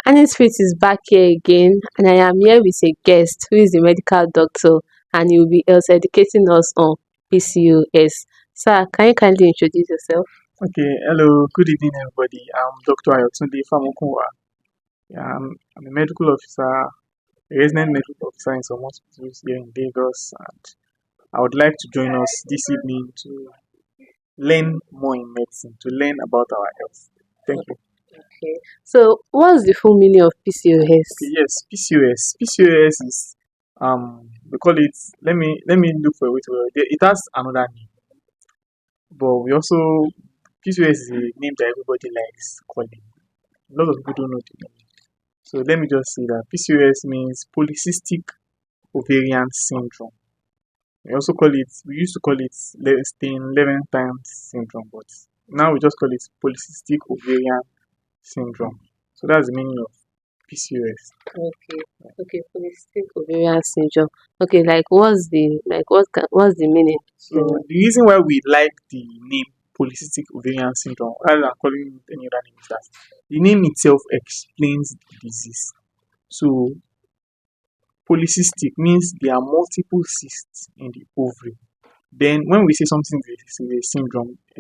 Annie's Fit is back here again, and I am here with a guest who is a medical doctor, and he will be also educating us on PCOS. Sir, can you kindly introduce yourself? Okay, hello, good evening, everybody. I'm Dr. Ayotunde Famukunwa. Yeah, I'm a medical officer, a resident medical officer in some hospitals here in Lagos, and I would like to join us this evening to learn more in medicine, to learn about our health. Thank you. Okay. So, what's the full meaning of PCOS? Okay, yes, PCOS. PCOS is we call it. Let me look for a way to. It has another name, but we also PCOS is a name that everybody likes calling. A lot of people don't know the name. So let me just say that PCOS means polycystic ovarian syndrome. We used to call it Stein-Leventhal syndrome, but now we just call it polycystic ovarian syndrome. So that's the meaning of PCOS. Okay, polycystic ovarian syndrome. Okay, what's the meaning? So the reason why we like the name polycystic ovarian syndrome rather than calling it any other name is that the name itself explains the disease. So polycystic means there are multiple cysts in the ovary. Then when we say something is a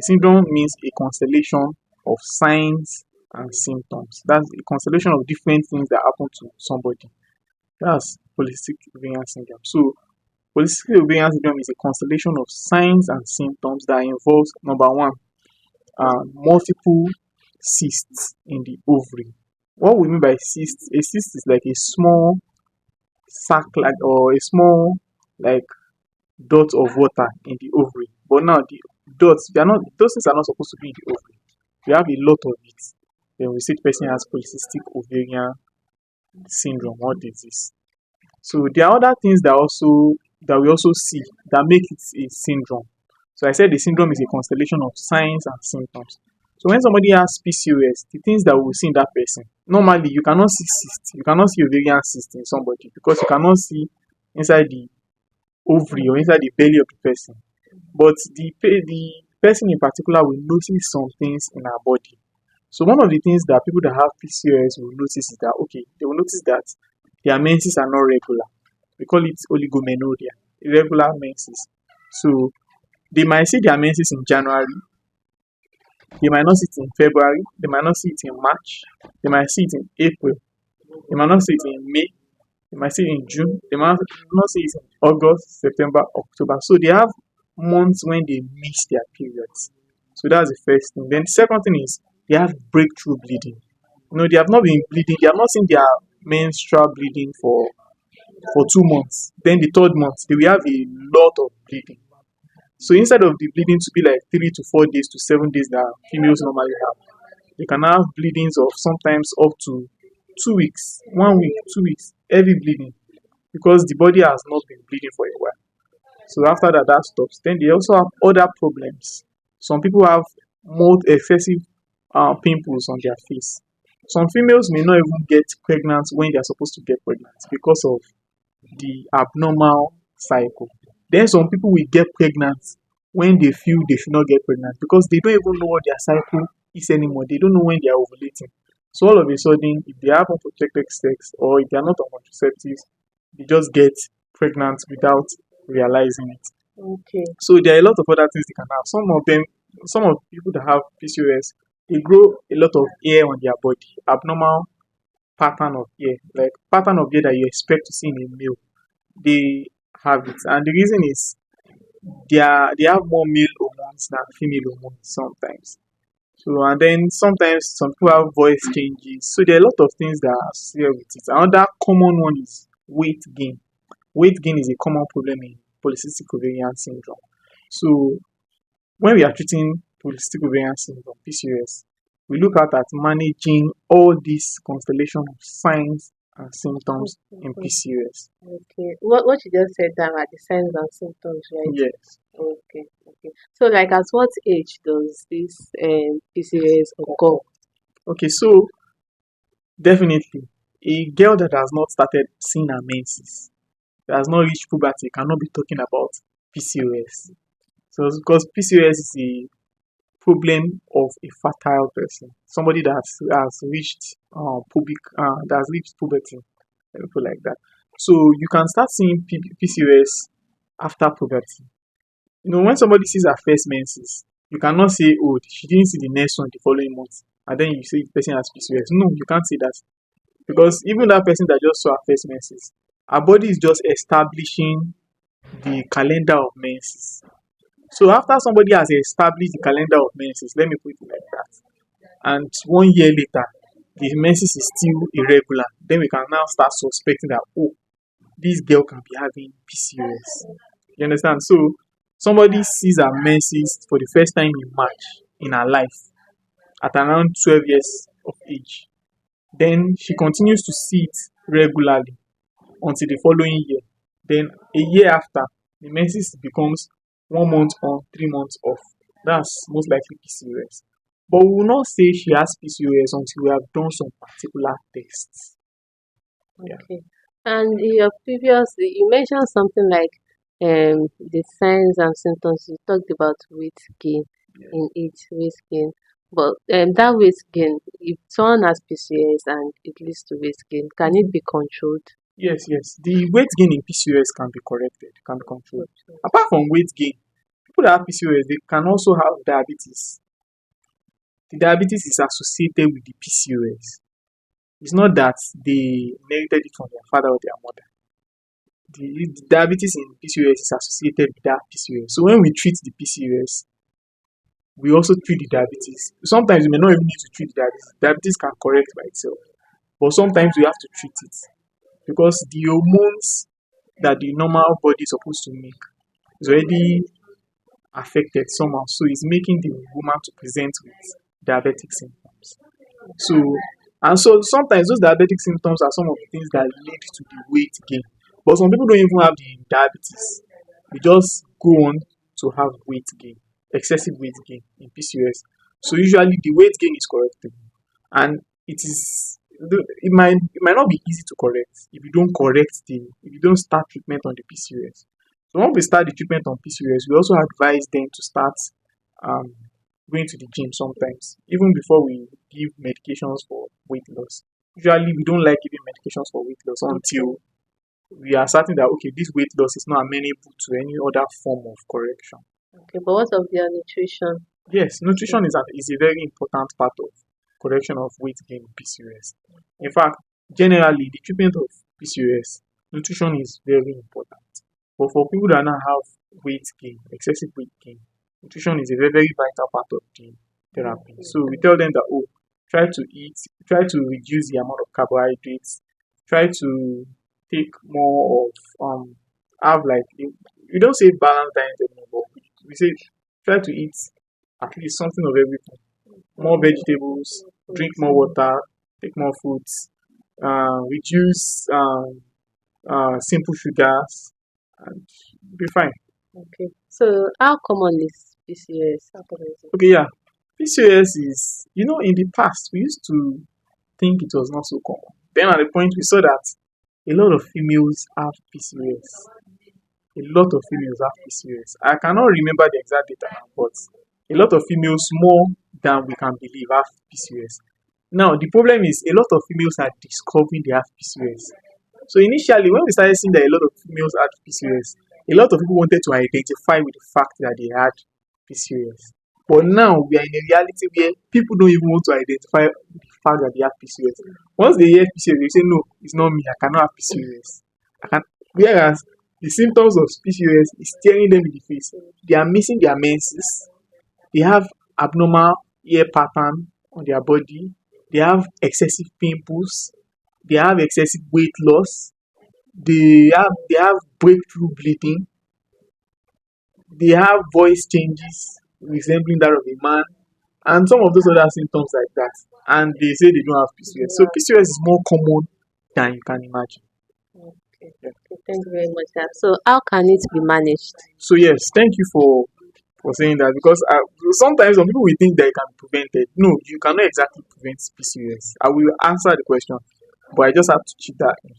syndrome means a constellation of signs and symptoms. That's a constellation of different things that happen to somebody. That's polycystic ovarian syndrome. So polycystic ovarian syndrome is a constellation of signs and symptoms that involves number one, multiple cysts in the ovary. What we mean by cysts, a cyst is like a small sac or a small like dot of water in the ovary. But now the dots, those things are not supposed to be in the ovary. We have a lot of it. Then we say the person has polycystic ovarian syndrome or disease. So there are other things that we also see that make it a syndrome. So I said the syndrome is a constellation of signs and symptoms. So when somebody has PCOS, the things that we will see in that person, normally you cannot see cyst, you cannot see ovarian cyst in somebody because you cannot see inside the ovary or inside the belly of the person. But the person in particular will notice some things in her body. So one of the things that people that have PCOS will notice is that they will notice that their menses are not regular. We call it oligomenorrhea, irregular menses. So they might see their menses in January, they might not see it in February, they might not see it in March, they might see it in April, they might not see it in May, they might see it in June, they might not see it in August, September, October. So they have months when they miss their periods. So that's the first thing. Then the second thing is they have breakthrough bleeding. They have not been bleeding, they have not seen their menstrual bleeding for 2 months. Then the third month, they will have a lot of bleeding. So instead of the bleeding to be like 3 to 4 days to 7 days that females normally have, they can have bleedings of sometimes up to 2 weeks, 1 week, 2 weeks, heavy bleeding because the body has not been bleeding for a while. So after that stops. Then they also have other problems. Some people have more excessive pimples on their face. Some females may not even get pregnant when they are supposed to get pregnant because of the abnormal cycle. Then some people will get pregnant when they feel they should not get pregnant because they don't even know what their cycle is anymore. They don't know when they are ovulating. So all of a sudden, if they have unprotected sex or if they are not on contraceptives, they just get pregnant without realizing it. Okay. So there are a lot of other things they can have. Some of people that have PCOS, they grow a lot of hair on their body, abnormal pattern of hair, like pattern of hair that you expect to see in a male. They have it, and the reason is they have more male hormones than female hormones sometimes. So and then sometimes some people have voice changes. So there are a lot of things that are associated with it. Another common one is weight gain. Weight gain is a common problem in polycystic ovarian syndrome. So when we are treating polycystic ovarian syndrome, PCOS, we look at managing all these constellation of signs and symptoms in PCOS. Okay. What you just said there are the signs and symptoms, right? Yes. Okay. So like at what age does this PCOS occur? Okay, so definitely a girl that has not started seeing her menses, that has not reached puberty, cannot be talking about PCOS. So because PCOS is problem of a fertile person, somebody that has reached puberty, let me put it like that. So you can start seeing PCOS after puberty. When somebody sees her first menses, you cannot say, oh, she didn't see the next one the following month, and then you say the person has PCOS. No, you can't say that, because even that person that just saw her first menses, her body is just establishing the calendar of menses. So after somebody has established the calendar of menses, let me put it like that, and 1 year later, the menses is still irregular, then we can now start suspecting that, oh, this girl can be having PCOS. You understand? So somebody sees her menses for the first time in March in her life at around 12 years of age. Then she continues to see it regularly until the following year. Then a year after, the menses becomes 1 month on, 3 months off. That's most likely PCOS. But we will not say she has PCOS until we have done some particular tests. Yeah. Okay. And in your previous, you mentioned something like the signs and symptoms. You talked about weight gain Yeah. in each weight gain. But that weight gain, if someone has PCOS and it leads to weight gain, can it be controlled? Yes, yes. The weight gain in PCOS can be corrected, can be controlled. Apart from weight gain, people that have PCOS, they can also have diabetes. The diabetes is associated with the PCOS. It's not that they inherited it from their father or their mother. The diabetes in PCOS is associated with that PCOS. So when we treat the PCOS, we also treat the diabetes. Sometimes we may not even need to treat the diabetes. Diabetes can correct by itself. But sometimes we have to treat it, because the hormones that the normal body is supposed to make is already affected somehow. So it's making the woman to present with diabetic symptoms. So sometimes those diabetic symptoms are some of the things that lead to the weight gain. But some people don't even have the diabetes. They just go on to have weight gain, excessive weight gain in PCOS. So usually the weight gain is correctable, and it might not be easy to correct if you don't start treatment on the PCOS. So once we start the treatment on PCOS, we also advise them to start um, going to the gym sometimes, even before we give medications for weight loss. Usually, we don't like giving medications for weight loss until we are certain that, okay, this weight loss is not amenable to any other form of correction. Okay, but what of their nutrition? Yes, nutrition is a very important part of correction of weight gain in PCOS. In fact, generally, the treatment of PCOS, nutrition is very important. But for people that now have weight gain, excessive weight gain, nutrition is a very, very vital part of the therapy. So we tell them that, oh, try to reduce the amount of carbohydrates, try to take more of have like we don't say balanced diet anymore, but we say try to eat at least something of everything. More vegetables, drink more water, take more fruits, reduce simple sugars, and be fine. Okay. So how common is PCOS? How common is it? Okay, yeah. PCOS is, in the past, we used to think it was not so common. Then at the point we saw that a lot of females have PCOS. A lot of females have PCOS. I cannot remember the exact data now, but a lot of females, more than we can believe, have PCOS. Now, the problem is a lot of females are discovering they have PCOS. So initially, when we started seeing that a lot of females had PCOS, a lot of people wanted to identify with the fact that they had PCOS. But now we are in a reality where people don't even want to identify with the fact that they have PCOS. Once they hear PCOS, they say, no, it's not me, I cannot have PCOS. Whereas the symptoms of PCOS is staring them in the face. They are missing their menses, they have abnormal hair pattern on their body, they have excessive pimples, they have excessive weight loss, they have breakthrough bleeding, they have voice changes resembling that of a man, and some of those other symptoms like that. And they say they don't have PCOS. So PCOS is more common than you can imagine. Okay. Okay. Thank you very much, sir. So how can it be managed? So yes, thank you for saying that, because sometimes some people will think that it can be prevented. No, you cannot exactly prevent PCOS. I will answer the question, but I just have to cheat that in.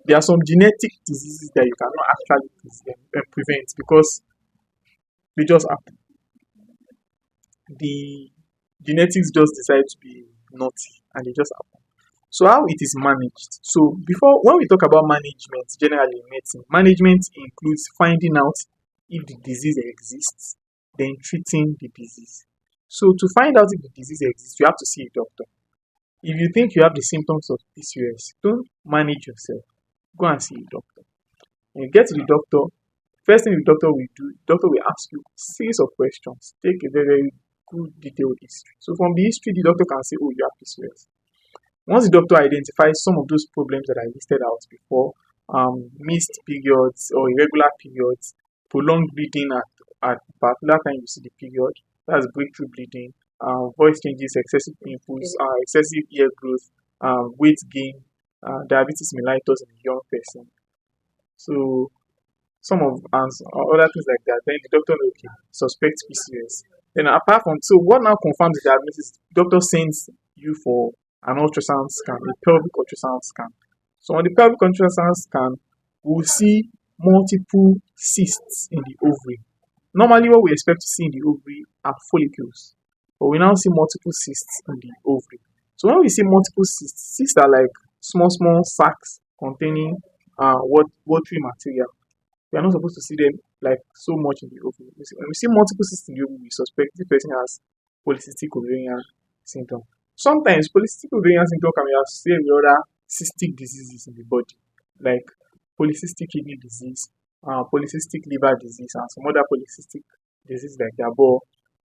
There are some genetic diseases that you cannot actually prevent because they just happen. the genetics just decide to be naughty and they just happen. So how it is managed? So before when we talk about management, generally in medicine, management includes finding out if the disease exists, then treating the disease. So to find out if the disease exists, you have to see a doctor. If you think you have the symptoms of PCOS, don't manage yourself. Go and see a doctor. When you get to the doctor, first thing the doctor will do, the doctor will ask you a series of questions. Take a very, very good detailed history. So from the history, the doctor can say, oh, you have PCOS. Once the doctor identifies some of those problems that I listed out before, missed periods or irregular periods, prolonged bleeding at particular time you see the period, that's breakthrough bleeding, voice changes, excessive pimples, excessive ear growth, weight gain, diabetes mellitus in a young person. So some of other things like that. Then the doctor will okay, suspect PCOS. Then apart from so what now confirms the diagnosis? Doctor sends you for an ultrasound scan, a pelvic ultrasound scan. So on the pelvic ultrasound scan, we'll see multiple cysts in the ovary. Normally, what we expect to see in the ovary are follicles, but we now see multiple cysts in the ovary. So when we see multiple cysts are like small, small sacs containing watery material. We are not supposed to see them like so much in the ovary. When we see multiple cysts in the ovary, we suspect the person has polycystic ovarian syndrome. Sometimes polycystic ovarian syndrome can be associated with other cystic diseases in the body, like polycystic kidney disease, polycystic liver disease, and some other polycystic disease like that. But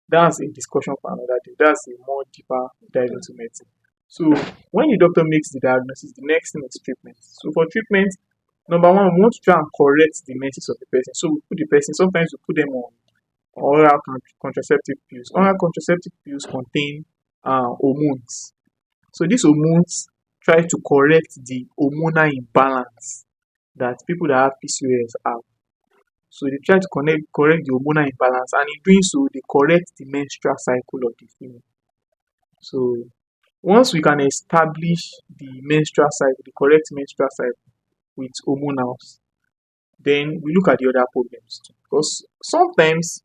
that's a discussion for another day. That's a more deeper dive into medicine. So when the doctor makes the diagnosis, the next thing is treatment. So for treatment, number one, we want to try and correct the menses of the person. So we put the person, sometimes we put them on oral contraceptive pills. Oral contraceptive pills contain hormones. So these hormones try to correct the hormonal imbalance that people that have PCOS have. So they try to correct the hormonal imbalance, and in doing so, they correct the menstrual cycle of the female. So once we can establish the menstrual cycle, the correct menstrual cycle with hormonals, then we look at the other problems too. Because sometimes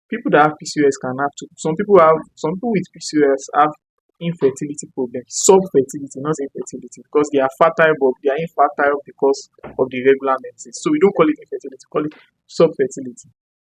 people that have PCOS can have to. Some people with PCOS have infertility problems, subfertility, not infertility, because they are fertile but they are infertile because of the irregular menses. So we don't call it infertility, we call it subfertility.